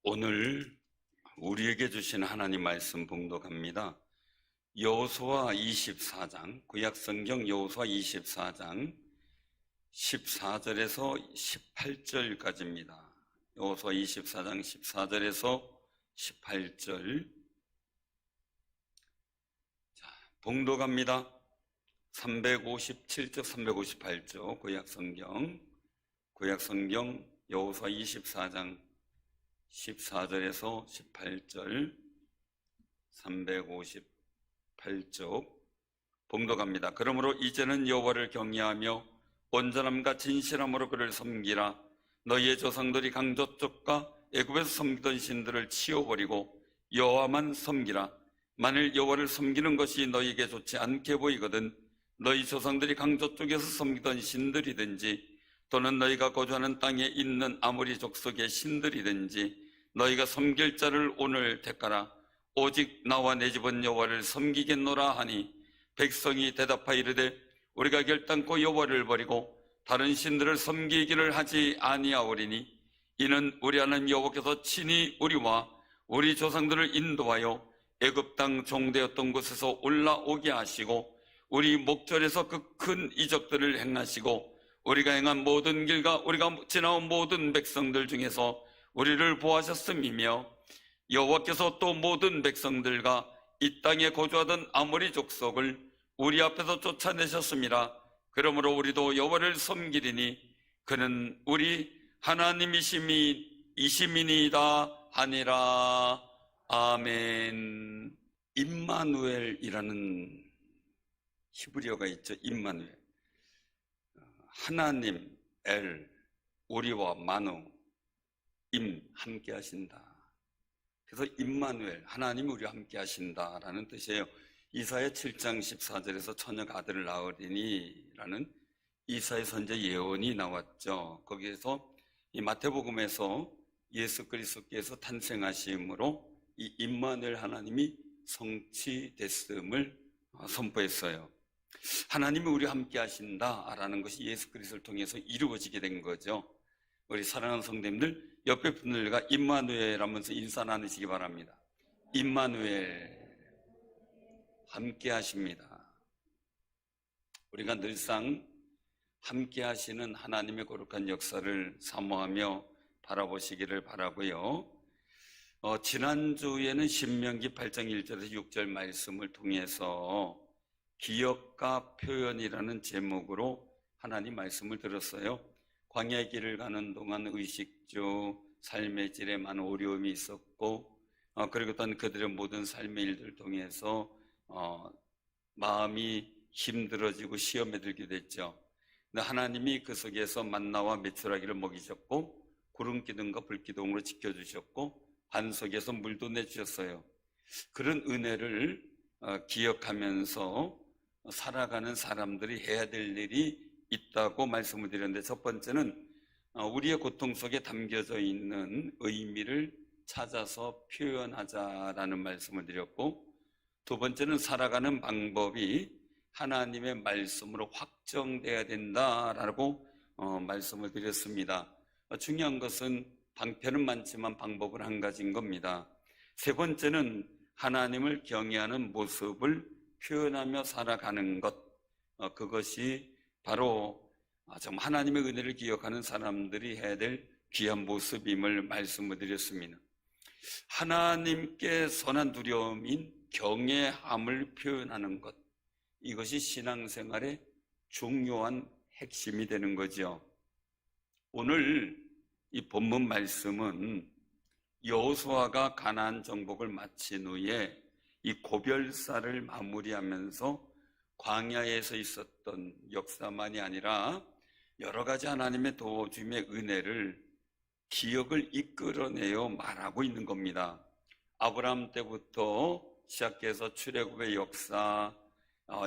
오늘 우리에게 주신 하나님 말씀 봉독합니다. 여호수아 24장, 구약성경 여호수아 24장 14절에서 18절까지입니다. 여호수아 24장 14절에서 18절. 봉독합니다. 357쪽, 358쪽 구약성경 여호수아 24장 14절에서 18절, 358쪽 봉독합니다. 그러므로 이제는 여호와를 경외하며 온전함과 진실함으로 그를 섬기라. 너희의 조상들이 강저쪽과 애굽에서 섬기던 신들을 치워버리고 여호와만 섬기라. 만일 여호와를 섬기는 것이 너희에게 좋지 않게 보이거든 너희 조상들이 강저쪽에서 섬기던 신들이든지 또는 너희가 거주하는 땅에 있는 아모리 족속의 신들이든지 너희가 섬길 자를 오늘 택하라. 오직 나와 내 집은 여호와를 섬기겠노라 하니 백성이 대답하여 이르되 우리가 결단코 여호와를 버리고 다른 신들을 섬기기를 하지 아니하오리니 이는 우리 하나님 여호와께서 친히 우리와 우리 조상들을 인도하여 애굽 땅 종되었던 곳에서 올라오게 하시고 우리 목전에서 그 큰 이적들을 행하시고 우리가 행한 모든 길과 우리가 지나온 모든 백성들 중에서 우리를 보호하셨음이며 여호와께서 또 모든 백성들과 이 땅에 거주하던 아모리 족속을 우리 앞에서 쫓아내셨음이라. 그러므로 우리도 여호와를 섬기리니 그는 우리 하나님이심이니이다 하니라. 아멘. 임마누엘이라는 히브리어가 있죠. 임마누엘. 하나님, 엘, 우리와 마누, 함께 하신다. 그래서 임마누엘, 하나님이 우리와 함께 하신다라는 뜻이에요. 이사야 7장 14절에서 처녀가 아들을 낳으리니 라는 이사야 선지 예언이 나왔죠. 거기에서 이 마태복음에서 예수 그리스도께서 탄생하심으로 이 임마누엘 하나님이 성취됐음을 선포했어요. 하나님이 우리와 함께 하신다라는 것이 예수 그리스도를 통해서 이루어지게 된 거죠. 우리 사랑하는 성도님들, 옆에 분들과 임마누엘 하면서 인사 나누시기 바랍니다. 임마누엘, 함께 하십니다. 우리가 늘상 함께 하시는 하나님의 거룩한 역사를 사모하며 바라보시기를 바라고요. 지난주에는 신명기 8장 1절에서 6절 말씀을 통해서 기억과 표현이라는 제목으로 하나님 말씀을 들었어요. 광야의 길을 가는 동안 의식주, 삶의 질에 많은 어려움이 있었고 그리고 또한 그들의 모든 삶의 일들을 통해서 마음이 힘들어지고 시험에 들게 됐죠. 근데 하나님이 그 속에서 만나와 메추라기를 먹이셨고 구름기둥과 불기둥으로 지켜주셨고 반 속에서 물도 내주셨어요. 그런 은혜를 기억하면서 살아가는 사람들이 해야 될 일이 있다고 말씀을 드렸는데, 첫 번째는 우리의 고통 속에 담겨져 있는 의미를 찾아서 표현하자라는 말씀을 드렸고, 두 번째는 살아가는 방법이 하나님의 말씀으로 확정돼야 된다라고 말씀을 드렸습니다. 중요한 것은 방편은 많지만 방법은 한 가지인 겁니다. 세 번째는 하나님을 경외하는 모습을 표현하며 살아가는 것, 그것이 바로 좀 하나님의 은혜를 기억하는 사람들이 해야 될 귀한 모습임을 말씀을 드렸습니다. 하나님께 선한 두려움인 경외함을 표현하는 것, 이것이 신앙생활의 중요한 핵심이 되는 거죠. 오늘 이 본문 말씀은 여호수아가 가나안 정복을 마친 후에 이 고별사를 마무리하면서 광야에서 있었던 역사만이 아니라 여러 가지 하나님의 도와주심의 은혜를 기억을 이끌어내어 말하고 있는 겁니다. 아브라함 때부터 시작해서 출애굽의 역사,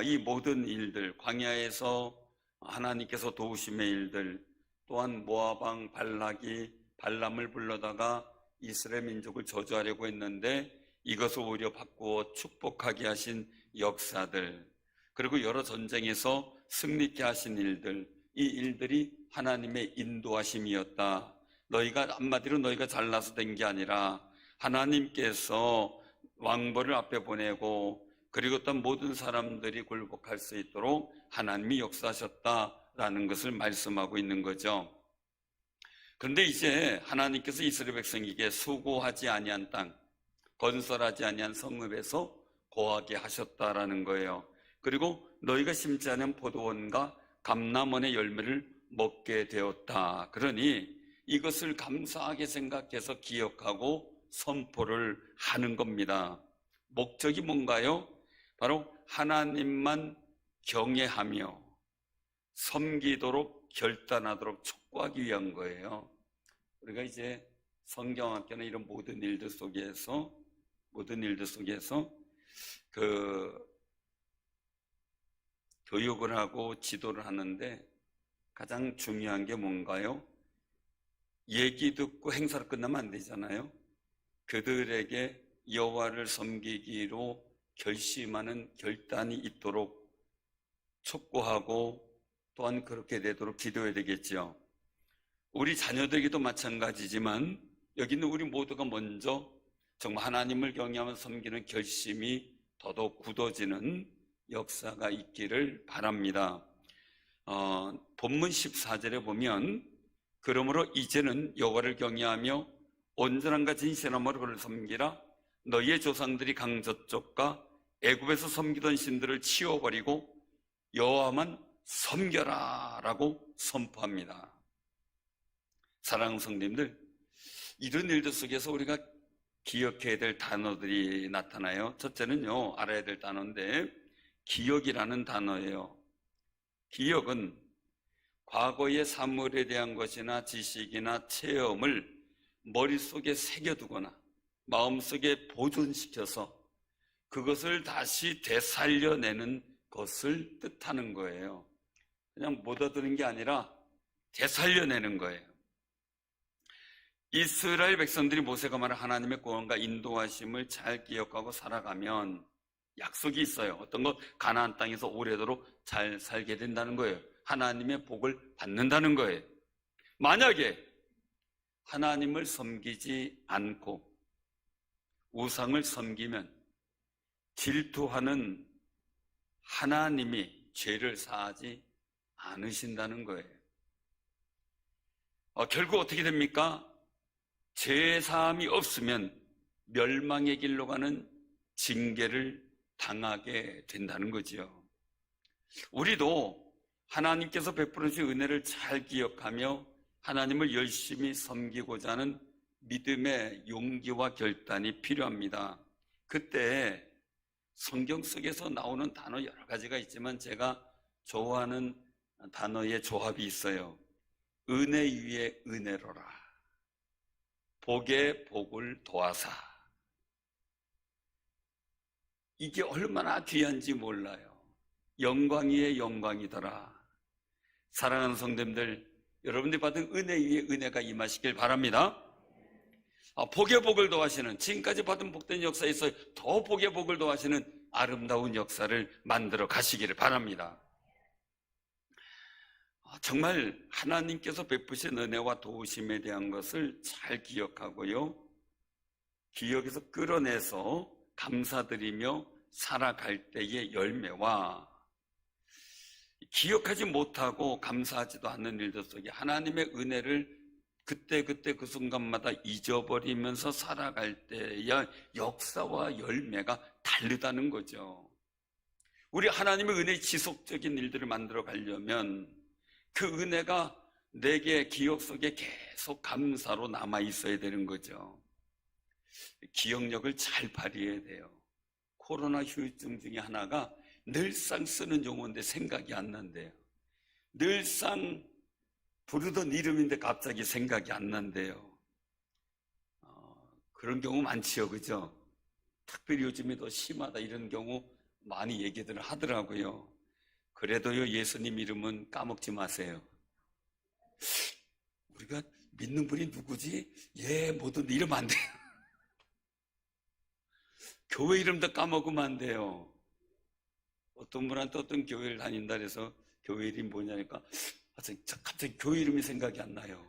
이 모든 일들, 광야에서 하나님께서 도우심의 일들, 또한 모압 왕 발락이 발람을 불러다가 이스라엘 민족을 저주하려고 했는데 이것을 오히려 바꾸어 축복하게 하신 역사들, 그리고 여러 전쟁에서 승리케 하신 일들, 이 일들이 하나님의 인도하심이었다. 너희가 한마디로 너희가 잘나서 된 게 아니라 하나님께서 왕벌을 앞에 보내고 그리고 또 모든 사람들이 굴복할 수 있도록 하나님이 역사하셨다라는 것을 말씀하고 있는 거죠. 그런데 이제 하나님께서 이스라엘 백성에게 수고하지 아니한 땅, 건설하지 아니한 성읍에서 거하게 하셨다라는 거예요. 그리고 너희가 심지 않은 포도원과 감람원의 열매를 먹게 되었다. 그러니 이것을 감사하게 생각해서 기억하고 선포를 하는 겁니다. 목적이 뭔가요? 바로 하나님만 경외하며 섬기도록 결단하도록 촉구하기 위한 거예요. 우리가 이제 성경학교는 이런 모든 일들 속에서 교육을 하고 지도를 하는데 가장 중요한 게 뭔가요? 얘기 듣고 행사를 끝나면 안 되잖아요. 그들에게 여호와를 섬기기로 결심하는 결단이 있도록 촉구하고 또한 그렇게 되도록 기도해야 되겠죠. 우리 자녀들에게도 마찬가지지만 여기 있는 우리 모두가 먼저 정말 하나님을 경외하며 섬기는 결심이 더더욱 굳어지는 역사가 있기를 바랍니다. 본문 14절에 보면 그러므로 이제는 여호와를 경외하며 온전함과 진실함으로 그를 섬기라. 너희의 조상들이 강저쪽과 애굽에서 섬기던 신들을 치워버리고 여호와만 섬겨라 라고 선포합니다. 사랑하는 성도님들, 이런 일들 속에서 우리가 기억해야 될 단어들이 나타나요. 첫째는요, 알아야 될 단어인데 기억이라는 단어예요. 기억은 과거의 사물에 대한 것이나 지식이나 체험을 머릿속에 새겨두거나 마음속에 보존시켜서 그것을 다시 되살려내는 것을 뜻하는 거예요. 그냥 못 얻는 게 아니라 되살려내는 거예요. 이스라엘 백성들이 모세가 말한 하나님의 구원과 인도하심을 잘 기억하고 살아가면 약속이 있어요. 어떤 것? 가나안 땅에서 오래도록 잘 살게 된다는 거예요. 하나님의 복을 받는다는 거예요. 만약에 하나님을 섬기지 않고 우상을 섬기면 질투하는 하나님이 죄를 사하지 않으신다는 거예요. 결국 어떻게 됩니까? 죄 사함이 없으면 멸망의 길로 가는 징계를 당하게 된다는 거지요. 우리도 하나님께서 베풀으신 은혜를 잘 기억하며 하나님을 열심히 섬기고자 하는 믿음의 용기와 결단이 필요합니다. 그때 성경 속에서 나오는 단어 여러 가지가 있지만 제가 좋아하는 단어의 조합이 있어요. 은혜 위에 은혜로라. 복에 복을 더하사. 이게 얼마나 귀한지 몰라요. 영광 위에 영광이더라. 사랑하는 성도님들, 여러분들이 받은 은혜 위에 은혜가 임하시길 바랍니다. 복의 복을 더하시는, 지금까지 받은 복된 역사에서 더 복의 복을 더하시는 아름다운 역사를 만들어 가시기를 바랍니다. 정말 하나님께서 베푸신 은혜와 도우심에 대한 것을 잘 기억하고요, 기억에서 끌어내서 감사드리며 살아갈 때의 열매와 기억하지 못하고 감사하지도 않는 일들 속에 하나님의 은혜를 그때그때 그 순간마다 잊어버리면서 살아갈 때의 역사와 열매가 다르다는 거죠. 우리 하나님의 은혜의 지속적인 일들을 만들어 가려면 그 은혜가 내게 기억 속에 계속 감사로 남아 있어야 되는 거죠. 기억력을 잘 발휘해야 돼요. 코로나 후유증 중에 하나가 늘상 쓰는 용어인데 생각이 안 난대요. 늘상 부르던 이름인데 갑자기 생각이 안 난대요. 그런 경우 많지요, 그죠? 특별히 요즘에 더 심하다 이런 경우 많이 얘기들 하더라고요. 그래도요, 예수님 이름은 까먹지 마세요. 우리가 믿는 분이 누구지? 뭐든 이러면 안 돼요. 교회 이름도 까먹으면 안 돼요. 어떤 분한테 어떤 교회를 다닌다 그래서 교회 이름이 뭐냐니까 갑자기 교회 이름이 생각이 안 나요.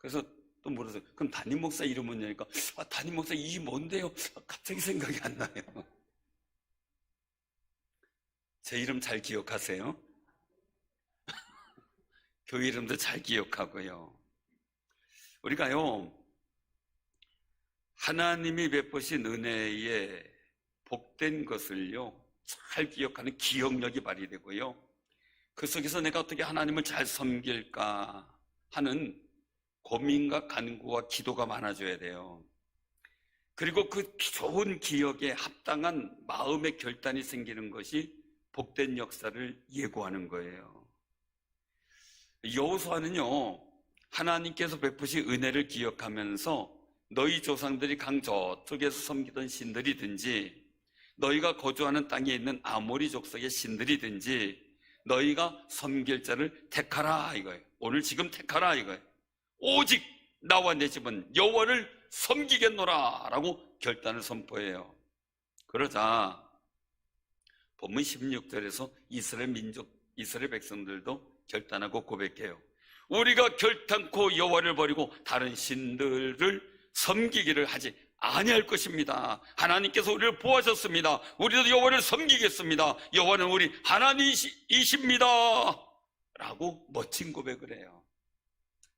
그래서 또 물어서 그럼 담임 목사 이름은 뭐냐니까 담임 목사 이게 뭔데요? 갑자기 생각이 안 나요. 제 이름 잘 기억하세요? 교회 이름도 잘 기억하고요. 우리가요, 하나님이 베푸신 은혜에 복된 것을요, 잘 기억하는 기억력이 발휘되고요. 그 속에서 내가 어떻게 하나님을 잘 섬길까 하는 고민과 간구와 기도가 많아져야 돼요. 그리고 그 좋은 기억에 합당한 마음의 결단이 생기는 것이 복된 역사를 예고하는 거예요. 여호수아는요, 하나님께서 베푸신 은혜를 기억하면서 너희 조상들이 강 저쪽에서 섬기던 신들이든지 너희가 거주하는 땅에 있는 아모리 족속의 신들이든지 너희가 섬길 자를 택하라 이거예요. 오늘 지금 택하라 이거예요. 오직 나와 내 집은 여호와를 섬기겠노라 라고 결단을 선포해요. 그러자 본문 16절에서 이스라엘 백성들도 결단하고 고백해요. 우리가 결단코 여호와를 버리고 다른 신들을 섬기기를 하지 아니할 것입니다. 하나님께서 우리를 보호하셨습니다. 우리도 여호와를 섬기겠습니다. 여호와는 우리 하나님이십니다 라고 멋진 고백을 해요.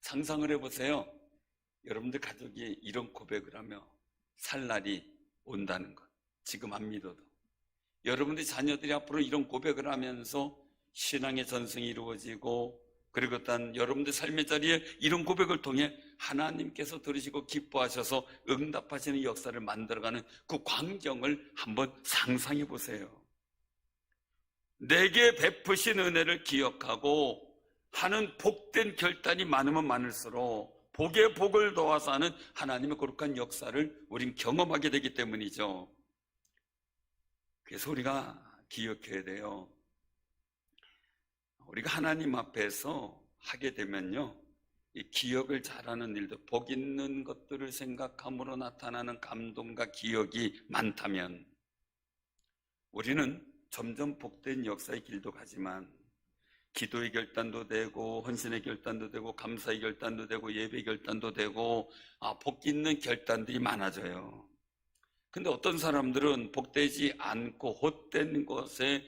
상상을 해보세요. 여러분들 가족이 이런 고백을 하며 살 날이 온다는 것, 지금 안 믿어도 여러분들 자녀들이 앞으로 이런 고백을 하면서 신앙의 전승이 이루어지고, 그리고 일단 여러분들 삶의 자리에 이런 고백을 통해 하나님께서 들으시고 기뻐하셔서 응답하시는 역사를 만들어가는 그 광경을 한번 상상해 보세요. 내게 베푸신 은혜를 기억하고 하는 복된 결단이 많으면 많을수록 복에 복을 더하서 하는 하나님의 거룩한 역사를 우린 경험하게 되기 때문이죠. 그래서 우리가 기억해야 돼요. 우리가 하나님 앞에서 하게 되면요, 이 기억을 잘하는 일들, 복 있는 것들을 생각함으로 나타나는 감동과 기억이 많다면 우리는 점점 복된 역사의 길도 가지만 기도의 결단도 되고 헌신의 결단도 되고 감사의 결단도 되고 예배의 결단도 되고 복 있는 결단들이 많아져요. 근데 어떤 사람들은 복되지 않고 헛된 것에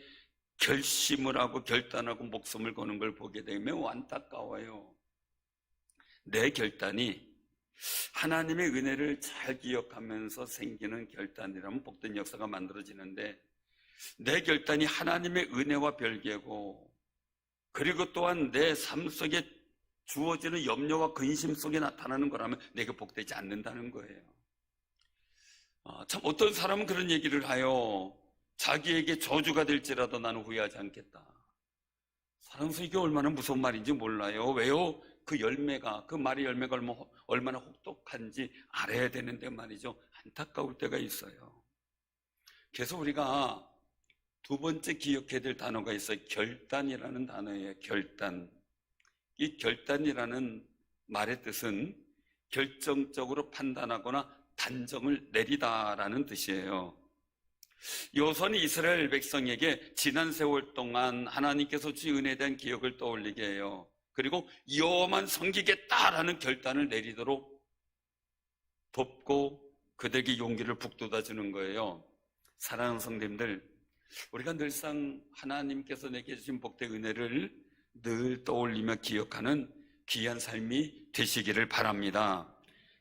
결심을 하고 결단하고 목숨을 거는 걸 보게 되면 매우 안타까워요. 내 결단이 하나님의 은혜를 잘 기억하면서 생기는 결단이라면 복된 역사가 만들어지는데, 내 결단이 하나님의 은혜와 별개고, 그리고 또한 내 삶 속에 주어지는 염려와 근심 속에 나타나는 거라면 내게 복되지 않는다는 거예요. 참 어떤 사람은 그런 얘기를 하여 자기에게 저주가 될지라도 나는 후회하지 않겠다. 사랑해서 이게 얼마나 무서운 말인지 몰라요. 왜요? 그 열매가, 그 말의 열매가 얼마나 혹독한지 알아야 되는데 말이죠. 안타까울 때가 있어요. 그래서 우리가 두 번째 기억해야 될 단어가 있어요. 결단이라는 단어예요. 결단. 이 결단이라는 말의 뜻은 결정적으로 판단하거나 단정을 내리다라는 뜻이에요. 여호수아는 이스라엘 백성에게 지난 세월 동안 하나님께서 주신 은혜에 대한 기억을 떠올리게 해요. 그리고 여호와만 섬기겠다라는 결단을 내리도록 돕고 그들에게 용기를 북돋아주는 거예요. 사랑하는 성도님들, 우리가 늘상 하나님께서 내게 주신 복된 은혜를 늘 떠올리며 기억하는 귀한 삶이 되시기를 바랍니다.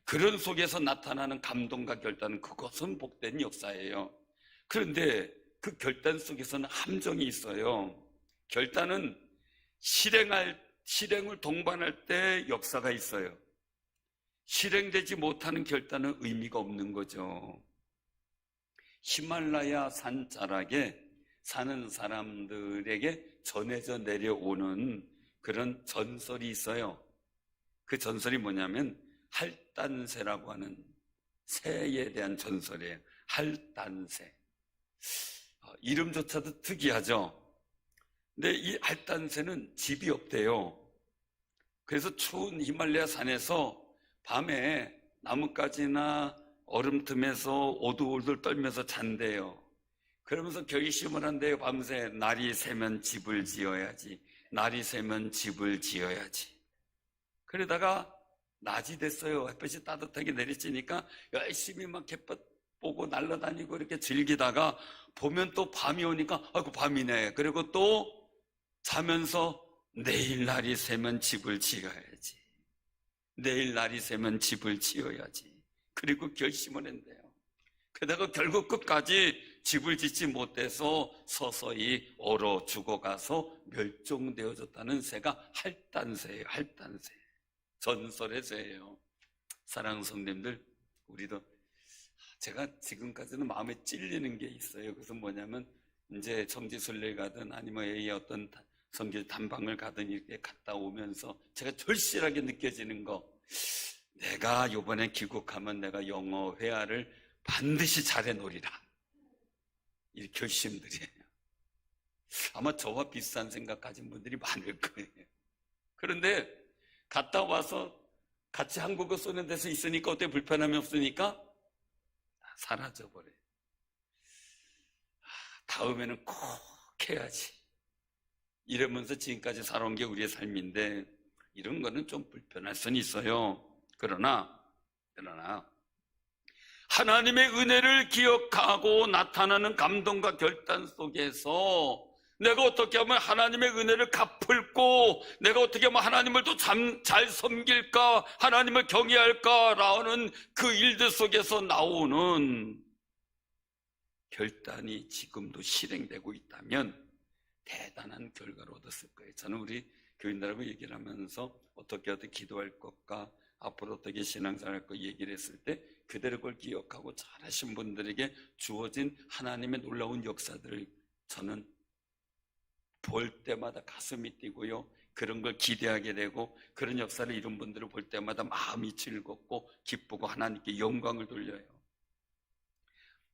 그런 속에서 나타나는 감동과 결단은 그것은 복된 역사예요. 그런데 그 결단 속에서는 함정이 있어요. 결단은 실행을 동반할 때 역사가 있어요. 실행되지 못하는 결단은 의미가 없는 거죠. 히말라야 산자락에 사는 사람들에게 전해져 내려오는 그런 전설이 있어요. 그 전설이 뭐냐면 할단새라고 하는 새에 대한 전설이에요. 할단새. 이름조차도 특이하죠. 근데 이 할단새는 집이 없대요. 그래서 추운 히말라야 산에서 밤에 나뭇가지나 얼음 틈에서 오들오들 떨면서 잔대요. 그러면서 결심을 한대요. 밤새 날이 새면 집을 지어야지. 날이 새면 집을 지어야지. 그러다가 낮이 됐어요. 햇볕이 따뜻하게 내리치니까 열심히 막 햇볕 보고 날아다니고 이렇게 즐기다가 보면 또 밤이 오니까 아이고 밤이네. 그리고 또 자면서 내일 날이 새면 집을 지어야지. 내일 날이 새면 집을 지어야지. 그리고 결심을 했네요. 그러다가 결국 끝까지 집을 짓지 못해서 서서히 얼어 죽어가서 멸종되어졌다는 새가 할단새예요. 할단새. 전설의 새예요. 사랑하는 성도님들, 우리도 제가 지금까지는 마음에 찔리는 게 있어요. 그래서 뭐냐면 이제 성지순례 가든 아니면 A의 어떤 성길 단방을 가든 이렇게 갔다 오면서 제가 절실하게 느껴지는 거, 내가 이번에 귀국하면 내가 영어 회화를 반드시 잘해놓으리라. 이 결심들이에요. 아마 저와 비슷한 생각 가진 분들이 많을 거예요. 그런데 갔다 와서 같이 한국어 쓰는 데서 있으니까 어때? 불편함이 없으니까 사라져버려요. 다음에는 꼭 해야지. 이러면서 지금까지 살아온 게 우리의 삶인데, 이런 거는 좀 불편할 수는 있어요. 그러나 하나님의 은혜를 기억하고 나타나는 감동과 결단 속에서 내가 어떻게 하면 하나님의 은혜를 갚을고, 내가 어떻게 하면 하나님을 또 잘 섬길까, 하나님을 경외할까라는 그 일들 속에서 나오는 결단이 지금도 실행되고 있다면 대단한 결과를 얻었을 거예요. 저는 우리 교인들하고 얘기를 하면서 어떻게 기도할 것과 앞으로 어떻게 신앙생활할 것 얘기를 했을 때 그대로 그걸 기억하고 잘하신 분들에게 주어진 하나님의 놀라운 역사들을 저는 볼 때마다 가슴이 뛰고요, 그런 걸 기대하게 되고, 그런 역사를 이룬 분들을 볼 때마다 마음이 즐겁고 기쁘고 하나님께 영광을 돌려요.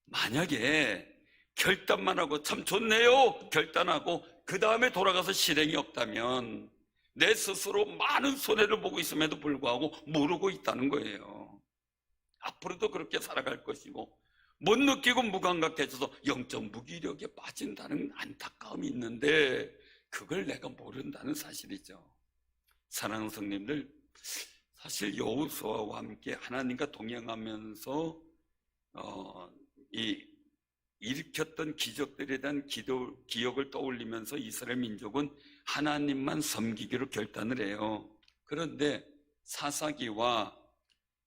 만약에 결단만 하고 참 좋네요 결단하고 그 다음에 돌아가서 실행이 없다면 내 스스로 많은 손해를 보고 있음에도 불구하고 모르고 있다는 거예요. 앞으로도 그렇게 살아갈 것이고, 못 느끼고 무감각해져서 영적 무기력에 빠진다는 안타까움이 있는데 그걸 내가 모른다는 사실이죠. 사랑하는 성님들, 사실 여호수아와 함께 하나님과 동행하면서 일으켰던 기적들에 대한 기억을 떠올리면서 이스라엘 민족은 하나님만 섬기기로 결단을 해요. 그런데 사사기와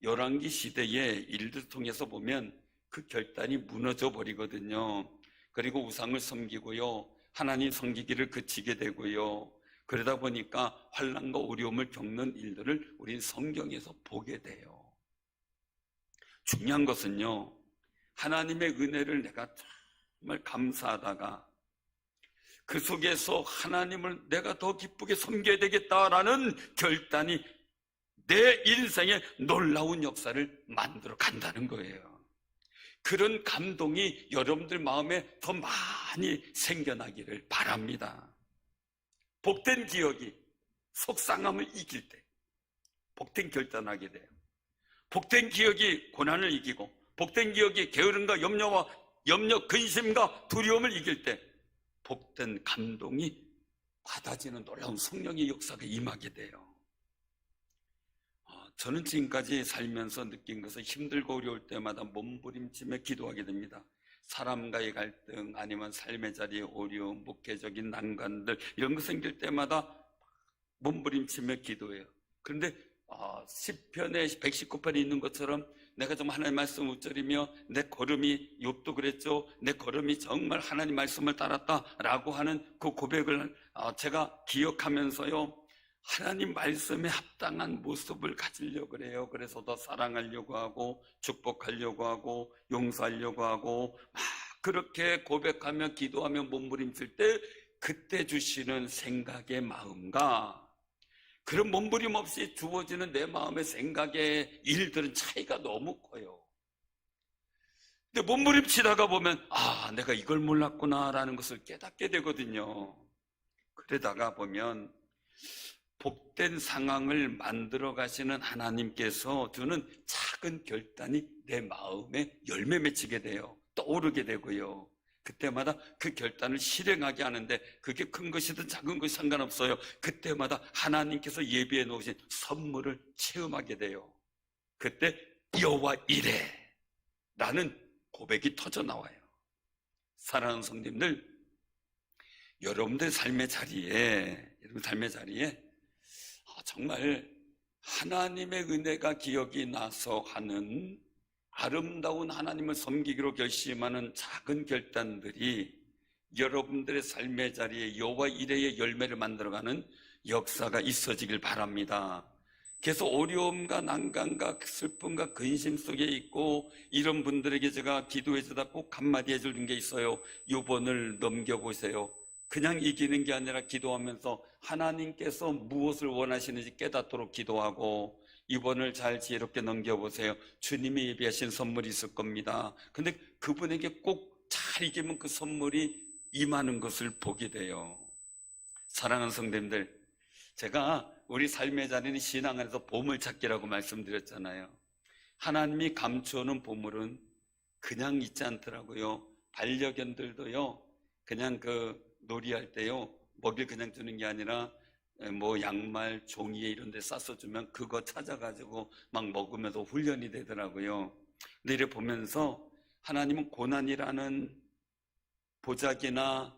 열왕기 시대의 일들을 통해서 보면 그 결단이 무너져 버리거든요. 그리고 우상을 섬기고요, 하나님 섬기기를 그치게 되고요, 그러다 보니까 환난과 어려움을 겪는 일들을 우린 성경에서 보게 돼요. 중요한 것은요, 하나님의 은혜를 내가 정말 감사하다가 그 속에서 하나님을 내가 더 기쁘게 섬겨야 되겠다라는 결단이 내 인생에 놀라운 역사를 만들어 간다는 거예요. 그런 감동이 여러분들 마음에 더 많이 생겨나기를 바랍니다. 복된 기억이 속상함을 이길 때 복된 결단하게 돼요. 복된 기억이 고난을 이기고, 복된 기억이 게으름과 염려, 근심과 두려움을 이길 때 복된 감동이 받아지는 놀라운 성령의 역사가 임하게 돼요. 저는 지금까지 살면서 느낀 것은 힘들고 어려울 때마다 몸부림치며 기도하게 됩니다. 사람과의 갈등, 아니면 삶의 자리의 어려움, 목회적인 난관들, 이런 거 생길 때마다 몸부림치며 기도해요. 그런데 시편의 119편에 있는 것처럼 내가 좀 하나님 말씀 읊조리며 내 걸음이, 욥도 그랬죠, 내 걸음이 정말 하나님 말씀을 따랐다라고 하는 그 고백을 제가 기억하면서요, 하나님 말씀에 합당한 모습을 가지려고 그래요. 그래서 더 사랑하려고 하고 축복하려고 하고 용서하려고 하고 막 그렇게 고백하며 기도하며 몸부림칠 때 그때 주시는 생각의 마음과 그런 몸부림 없이 주어지는 내 마음의 생각의 일들은 차이가 너무 커요. 근데 몸부림치다가 보면 내가 이걸 몰랐구나라는 것을 깨닫게 되거든요. 그러다가 보면 복된 상황을 만들어 가시는 하나님께서 주는 작은 결단이 내 마음에 열매 맺히게 돼요. 떠오르게 되고요. 그때마다 그 결단을 실행하게 하는데, 그게 큰 것이든 작은 것이 상관없어요. 그때마다 하나님께서 예비해 놓으신 선물을 체험하게 돼요. 그때 여호와 이레 라는 고백이 터져 나와요. 사랑하는 성도님들, 여러분들 삶의 자리에 정말 하나님의 은혜가 기억이 나서 하는 아름다운 하나님을 섬기기로 결심하는 작은 결단들이 여러분들의 삶의 자리에 여호와 이레의 열매를 만들어가는 역사가 있어지길 바랍니다. 그래서 어려움과 난감과 슬픔과 근심 속에 있고 이런 분들에게 제가 기도해주다 꼭 한마디 해주는 게 있어요. 요번을 넘겨보세요. 그냥 이기는 게 아니라 기도하면서 하나님께서 무엇을 원하시는지 깨닫도록 기도하고, 이번을 잘 지혜롭게 넘겨보세요. 주님이 예비하신 선물이 있을 겁니다. 근데 그분에게 꼭 잘 이기면 그 선물이 임하는 것을 보게 돼요. 사랑하는 성도님들, 제가 우리 삶의 자리는 신앙 안에서 보물찾기라고 말씀드렸잖아요. 하나님이 감추어놓은 보물은 그냥 있지 않더라고요. 반려견들도요, 그냥 놀이할 때요, 먹이를 그냥 주는 게 아니라 뭐 양말, 종이에 이런 데 싸서 주면 그거 찾아가지고 막 먹으면서 훈련이 되더라고요. 근데 이래 보면서 하나님은 고난이라는 보자기나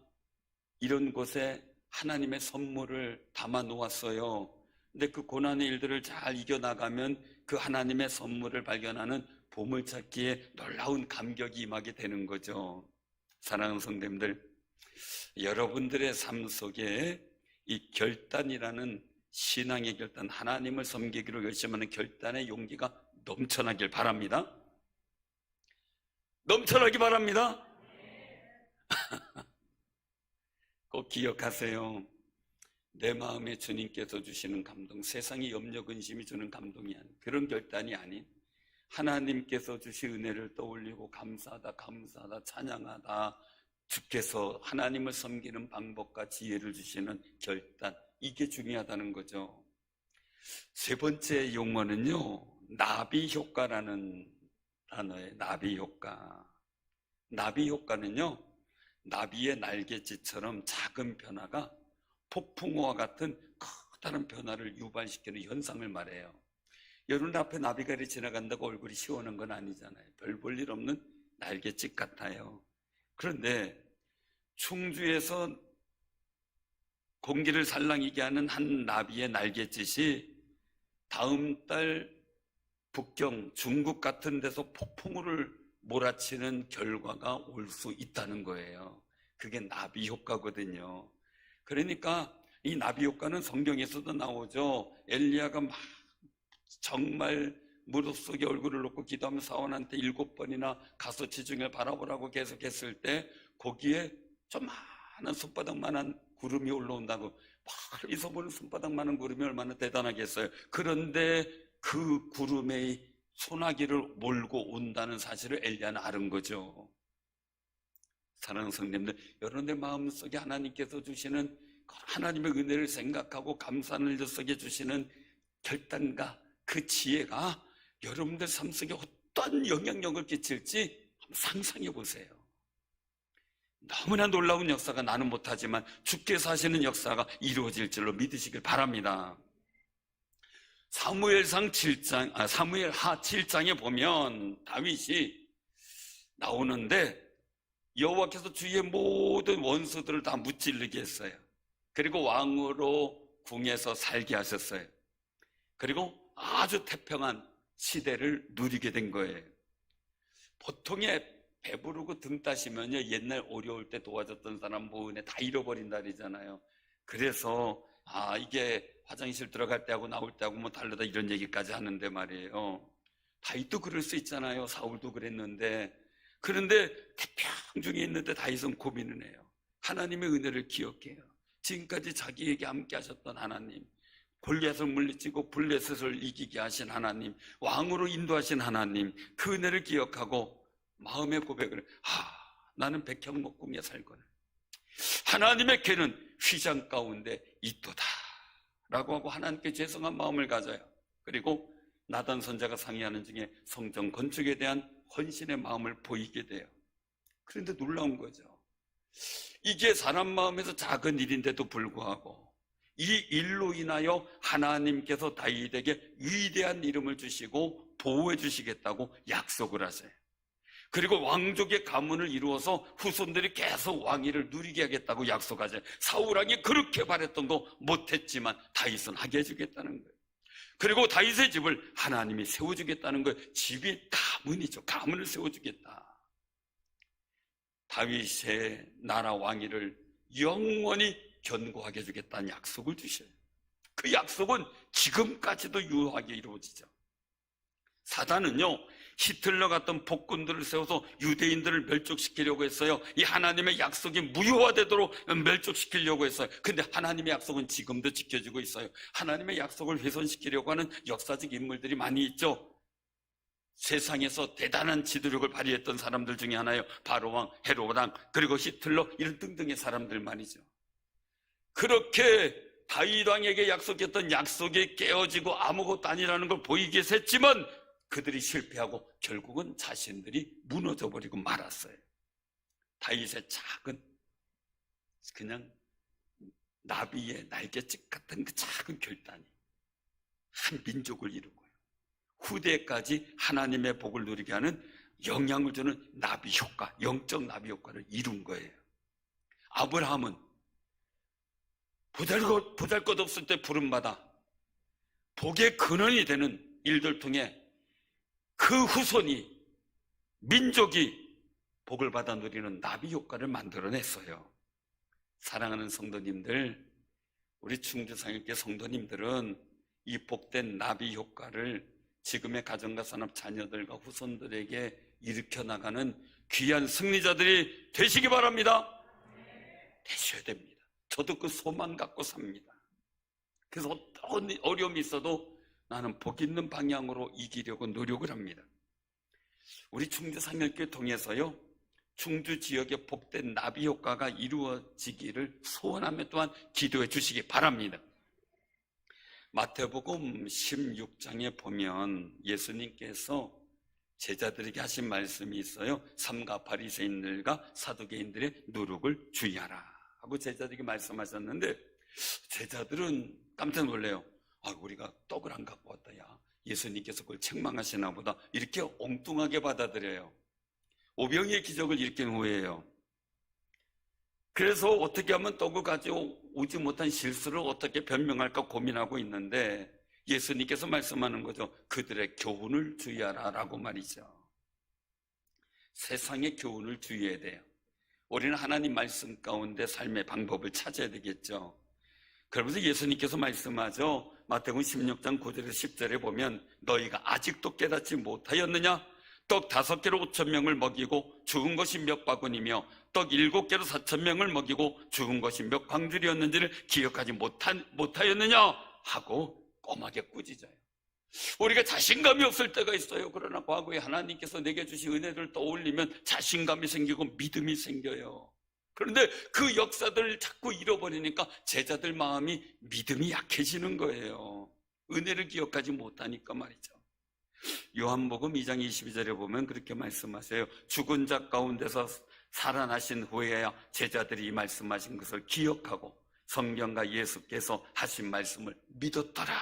이런 곳에 하나님의 선물을 담아 놓았어요. 근데 그 고난의 일들을 잘 이겨나가면 그 하나님의 선물을 발견하는 보물찾기에 놀라운 감격이 임하게 되는 거죠. 사랑하는 성도님들, 여러분들의 삶 속에 이 결단이라는 신앙의 결단, 하나님을 섬기기로 결심하는 결단의 용기가 넘쳐나길 바랍니다. 넘쳐나기 바랍니다. 꼭 기억하세요. 내 마음에 주님께서 주시는 감동, 세상의 염려 근심이 주는 감동이 아닌, 그런 결단이 아닌 하나님께서 주신 은혜를 떠올리고 감사하다 찬양하다, 주께서 하나님을 섬기는 방법과 지혜를 주시는 결단, 이게 중요하다는 거죠. 세 번째 용어는요, 나비 효과라는 단어예요. 나비 효과. 나비 효과는요, 나비의 날갯짓처럼 작은 변화가 폭풍우와 같은 커다란 변화를 유발시키는 현상을 말해요. 여러분 앞에 나비가 이렇게 지나간다고 얼굴이 시원한 건 아니잖아요. 별 볼 일 없는 날갯짓 같아요. 그런데 충주에서 공기를 살랑이게 하는 한 나비의 날갯짓이 다음 달 북경, 중국 같은 데서 폭풍우를 몰아치는 결과가 올 수 있다는 거예요. 그게 나비 효과거든요. 그러니까 이 나비 효과는 성경에서도 나오죠. 엘리야가 막 정말 무릎 속에 얼굴을 놓고 기도하며 사원한테 7번이나 가서 지중해를 바라보라고 계속했을 때 거기에 조그마한 손바닥만한 구름이 올라온다고. 멀리서 보는 손바닥만한 구름이 얼마나 대단하겠어요. 그런데 그 구름의 소나기를 몰고 온다는 사실을 엘리야는 아는 거죠. 사랑하는 성도님들, 여러분의 마음속에 하나님께서 주시는 하나님의 은혜를 생각하고 감사하는 일 속에 주시는 결단과 그 지혜가 여러분들 삶 속에 어떤 영향력을 끼칠지 한번 상상해 보세요. 너무나 놀라운 역사가, 나는 못하지만 주께서 하시는 역사가 이루어질 줄로 믿으시길 바랍니다. 사무엘하 7장에 보면 다윗이 나오는데 여호와께서 주위의 모든 원수들을 다 무찔르게 했어요. 그리고 왕으로 궁에서 살게 하셨어요. 그리고 아주 태평한 시대를 누리게 된 거예요. 보통의 배부르고 등 따시면요, 옛날 어려울 때 도와줬던 사람 뭐 은혜 다 잃어버린다 그러잖아요. 그래서 이게 화장실 들어갈 때하고 나올 때하고 뭐 다르다 이런 얘기까지 하는데 말이에요. 다윗도 그럴 수 있잖아요. 사울도 그랬는데. 그런데 태평 중에 있는데 다윗은 고민을 해요. 하나님의 은혜를 기억해요. 지금까지 자기에게 함께 하셨던 하나님, 골리앗을 물리치고 블레셋을 이기게 하신 하나님, 왕으로 인도하신 하나님, 그 은혜를 기억하고 마음의 고백을, 나는 백향목궁에 살거늘 하나님의 궤는 휘장 가운데 있도다 라고 하고 하나님께 죄송한 마음을 가져요. 그리고 나단 선자가 상의하는 중에 성전 건축에 대한 헌신의 마음을 보이게 돼요. 그런데 놀라운 거죠. 이게 사람 마음에서 작은 일인데도 불구하고 이 일로 인하여 하나님께서 다윗에게 위대한 이름을 주시고 보호해 주시겠다고 약속을 하세요. 그리고 왕족의 가문을 이루어서 후손들이 계속 왕위를 누리게 하겠다고 약속하세요. 사울왕이 그렇게 바랬던 거 못했지만 다윗은 하게 해주겠다는 거예요. 그리고 다윗의 집을 하나님이 세워주겠다는 거예요. 집이 가문이죠. 가문을 세워주겠다. 다윗의 나라 왕위를 영원히 견고하게 해주겠다는 약속을 주셔요. 그 약속은 지금까지도 유효하게 이루어지죠. 사단은요, 히틀러 같은 폭군들을 세워서 유대인들을 멸족시키려고 했어요. 이 하나님의 약속이 무효화되도록 멸족시키려고 했어요. 근데 하나님의 약속은 지금도 지켜지고 있어요. 하나님의 약속을 훼손시키려고 하는 역사적 인물들이 많이 있죠. 세상에서 대단한 지도력을 발휘했던 사람들 중에 하나예요. 바로왕, 헤로당, 그리고 히틀러, 이런 등등의 사람들 말이죠. 그렇게 다윗 왕에게 약속했던 약속이 깨어지고 아무것도 아니라는 걸 보이게 했지만 그들이 실패하고 결국은 자신들이 무너져버리고 말았어요. 다윗의 작은, 그냥 나비의 날개짓 같은 그 작은 결단이 한 민족을 이루고요, 후대까지 하나님의 복을 누리게 하는 영향을 주는 나비 효과, 영적 나비 효과를 이룬 거예요. 아브라함은 보잘것없을 때 부름받아 복의 근원이 되는 일들 통해 그 후손이, 민족이 복을 받아 누리는 나비 효과를 만들어냈어요. 사랑하는 성도님들, 우리 충주상일교 성도님들은 이 복된 나비 효과를 지금의 가정과 산업 자녀들과 후손들에게 일으켜 나가는 귀한 승리자들이 되시기 바랍니다. 되셔야 됩니다. 저도 그 소망 갖고 삽니다. 그래서 어떤 어려움이 있어도 나는 복 있는 방향으로 이기려고 노력을 합니다. 우리 충주상일교회 통해서요, 충주 지역의 복된 나비 효과가 이루어지기를 소원하며 또한 기도해 주시기 바랍니다. 마태복음 16장에 보면 예수님께서 제자들에게 하신 말씀이 있어요. 삼가 바리새인들과 사두개인들의 누룩을 주의하라 하고 제자들에게 말씀하셨는데, 제자들은 깜짝 놀래요. 우리가 떡을 안 갖고 왔다, 야, 예수님께서 그걸 책망하시나 보다, 이렇게 엉뚱하게 받아들여요. 오병이의 기적을 일으킨 후에요. 그래서 어떻게 하면 떡을 가지고 오지 못한 실수를 어떻게 변명할까 고민하고 있는데 예수님께서 말씀하는 거죠. 그들의 교훈을 주의하라 라고 말이죠. 세상의 교훈을 주의해야 돼요. 우리는 하나님 말씀 가운데 삶의 방법을 찾아야 되겠죠. 그러면서 예수님께서 말씀하죠. 마태복음 16장 9절에서 10절에 보면 너희가 아직도 깨닫지 못하였느냐? 떡 5개로 5,000명을 먹이고 죽은 것이 몇 바구니며 떡 7개로 4,000명을 먹이고 죽은 것이 몇 광줄이었는지를 기억하지 못하였느냐? 하고 꼼하게 꾸짖어요. 우리가 자신감이 없을 때가 있어요. 그러나 과거에 하나님께서 내게 주신 은혜를 떠올리면 자신감이 생기고 믿음이 생겨요. 그런데 그 역사들을 자꾸 잃어버리니까 제자들 마음이, 믿음이 약해지는 거예요. 은혜를 기억하지 못하니까 말이죠. 요한복음 2장 22절에 보면 그렇게 말씀하세요. 죽은 자 가운데서 살아나신 후에야 제자들이 이 말씀하신 것을 기억하고 성경과 예수께서 하신 말씀을 믿었더라.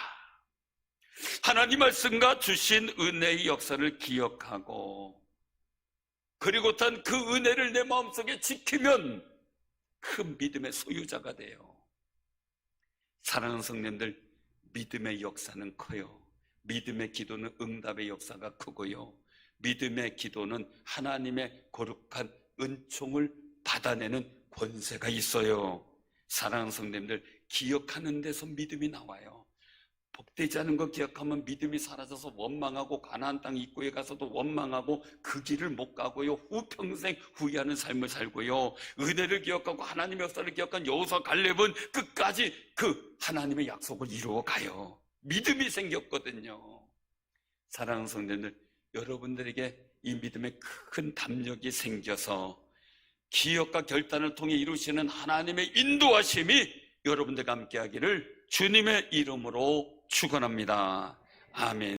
하나님 말씀과 주신 은혜의 역사를 기억하고 그리고 단 그 은혜를 내 마음속에 지키면 큰 믿음의 소유자가 돼요. 사랑하는 성도님들, 믿음의 역사는 커요. 믿음의 기도는 응답의 역사가 크고요, 믿음의 기도는 하나님의 거룩한 은총을 받아내는 권세가 있어요. 사랑하는 성도님들, 기억하는 데서 믿음이 나와요. 복되지 않은 거 기억하면 믿음이 사라져서 원망하고 가나안 땅 입구에 가서도 원망하고 그 길을 못 가고요, 후평생 후회하는 삶을 살고요, 은혜를 기억하고 하나님의 역사를 기억한 여호수아 갈렙은 끝까지 그 하나님의 약속을 이루어가요. 믿음이 생겼거든요. 사랑하는 성도님들, 여러분들에게 이 믿음의 큰 담력이 생겨서 기억과 결단을 통해 이루시는 하나님의 인도하심이 여러분들과 함께하기를 주님의 이름으로 축원합니다. 아멘.